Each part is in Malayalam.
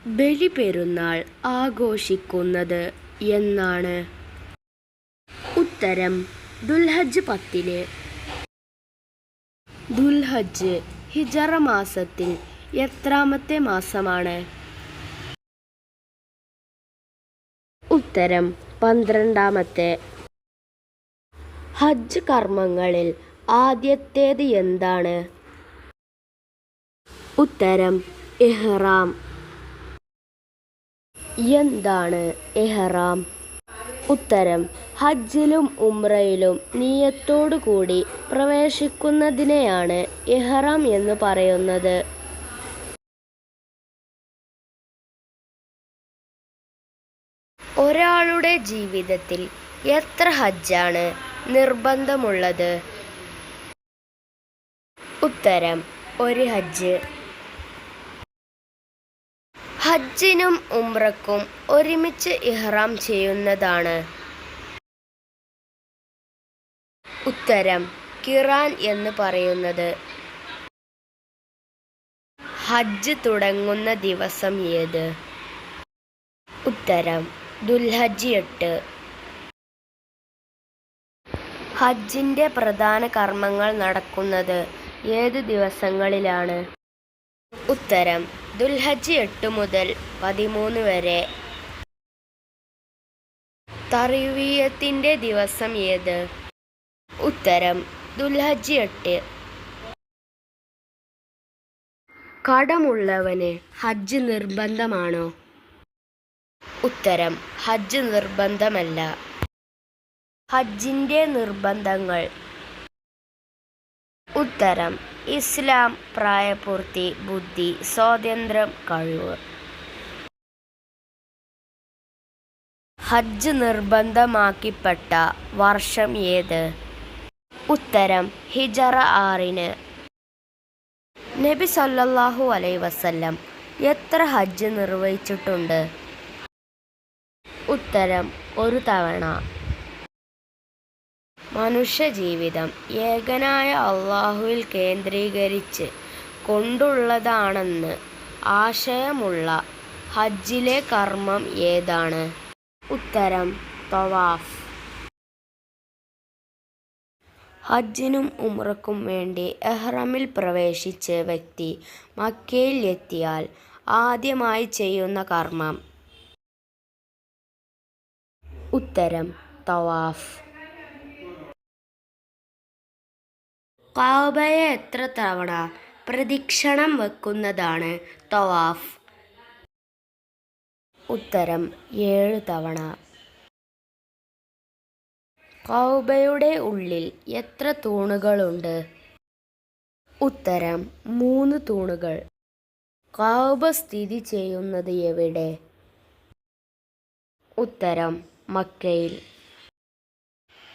ബലിപെരുന്നാൾ ആഘോഷിക്കുന്നത് എന്നാണ്? ഉത്തരം ദുൽഹജ്ജ് 10. ദുൽഹജ്ജ് ഹിജറ മാസത്തിൽ എത്രാമത്തെ മാസമാണ്? ഉത്തരം 12. ഹജ്ജ് കർമ്മങ്ങളിൽ ആദ്യത്തേത് എന്താണ്? ഉത്തരം ഇഹ്റാം. എന്താണ് ഇഹ്റാം? ഉത്തരം ഹജ്ജിലും ഉംറയിലും നിയ്യത്തോടു കൂടി പ്രവേശിക്കുന്നതിനെയാണ് ഇഹ്റാം എന്ന് പറയുന്നത്. ഒരാളുടെ ജീവിതത്തിൽ എത്ര ഹജ്ജാണ് നിർബന്ധമുള്ളത്? ഉത്തരം 1 ഹജ്ജ്. ഹജ്ജിനും ഉംറക്കും ഒരുമിച്ച് ഇഹ്റാം ചെയ്യുന്നതാണ് ഉത്തരം ഖിറാൻ എന്ന് പറയുന്നത്. ഹജ്ജ് തുടങ്ങുന്ന ദിവസം ഏത്? ഉത്തരം ദുൽഹജ്ജ് 8. ഹജ്ജിന്റെ പ്രധാന കർമ്മങ്ങൾ നടക്കുന്നത് ഏത് ദിവസങ്ങളിലാണ്? ഉത്തരം ദുൽഹജ്ജ് 8 മുതൽ 13 വരെ. തർവിയത്തിന്റെ ദിവസം ഏത്? ഉത്തരം ദുൽഹജ്ജ് 8. കടമുള്ളവന് ഹജ്ജ് നിർബന്ധമാണോ? ഉത്തരം ഹജ്ജ് നിർബന്ധമല്ല. ഹജ്ജിന്റെ നിർബന്ധങ്ങൾ. ഉത്തരം ഇസ്ലാം, പ്രായപൂർത്തി, ബുദ്ധി, സ്വാതന്ത്ര്യം, കഴിവ്. ഹജ്ജ് നിർബന്ധമാക്കിപ്പെട്ട വർഷം ഏത്? ഉത്തരം ഹിജറ 6. നബി സല്ലല്ലാഹു അലൈഹി വസല്ലം എത്ര ഹജ്ജ് നിർവഹിച്ചിട്ടുണ്ട്? ഉത്തരം 1 തവണ. മനുഷ്യജീവിതം ഏകനായ അല്ലാഹുവിൽ കേന്ദ്രീകരിച്ച് കൊണ്ടുള്ളതാണെന്ന് ആശയമുള്ള ഹജ്ജിലെ കർമ്മം ഏതാണ്? ഉത്തരം തവാഫ്. ഹജ്ജിനും ഉംറക്കും വേണ്ടി ഇഹ്റാമിൽ പ്രവേശിച്ച വ്യക്തി മക്കയിൽ എത്തിയാൽ ആദ്യമായി ചെയ്യുന്ന കർമ്മം? ഉത്തരം തവാഫ്. കഅബയെ എത്ര തവണ പ്രദക്ഷിണം വെക്കുന്നതാണ് തവാഫ്? ഉത്തരം 7 തവണ. കഅബയുടെ ഉള്ളിൽ എത്ര തൂണുകളുണ്ട്? ഉത്തരം 3 തൂണുകൾ. കഅബ സ്ഥിതി ചെയ്യുന്നത് എവിടെ? ഉത്തരം മക്കയിൽ.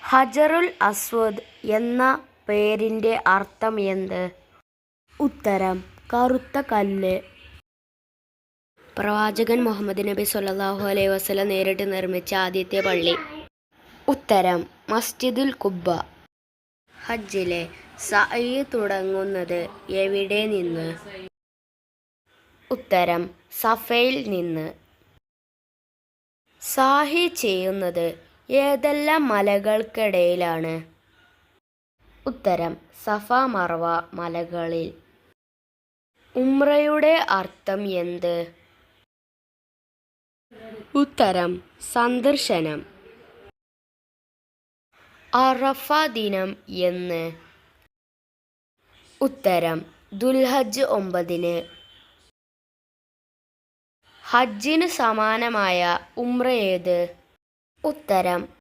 ഹജറുൽ അസ്വദ് എന്ന പേരിന്റെ അർത്ഥം എന്ത്? ഉത്തരം കറുത്ത കല്ല്. പ്രവാചകൻ മുഹമ്മദ് നബി സല്ലല്ലാഹു അലൈഹി വസല്ലം നേരിട്ട് നിർമ്മിച്ച ആദ്യത്തെ പള്ളി? ഉത്തരം മസ്ജിദുൽ ഖുബ്ബ. ഹജ്ജിലെ സഅയ് തുടങ്ങുന്നത് എവിടെ നിന്ന്? ഉത്തരം സഫയിൽ നിന്ന്. സാഹി ചെയ്യുന്നത് ഏതെല്ലാം മലകൾക്കിടയിലാണ്? ഉത്തരം സഫ മർവ മലകളിൽ. ഉംറയുടെ അർത്ഥം എന്ത്? ഉത്തരം സന്ദർശനം. അറഫ ദിനം എന്ന്? ഉത്തരം ദുൽഹജ്ജ് 9. ഹജ്ജിന് സമാനമായ ഉംറ ഏത്? ഉത്തരം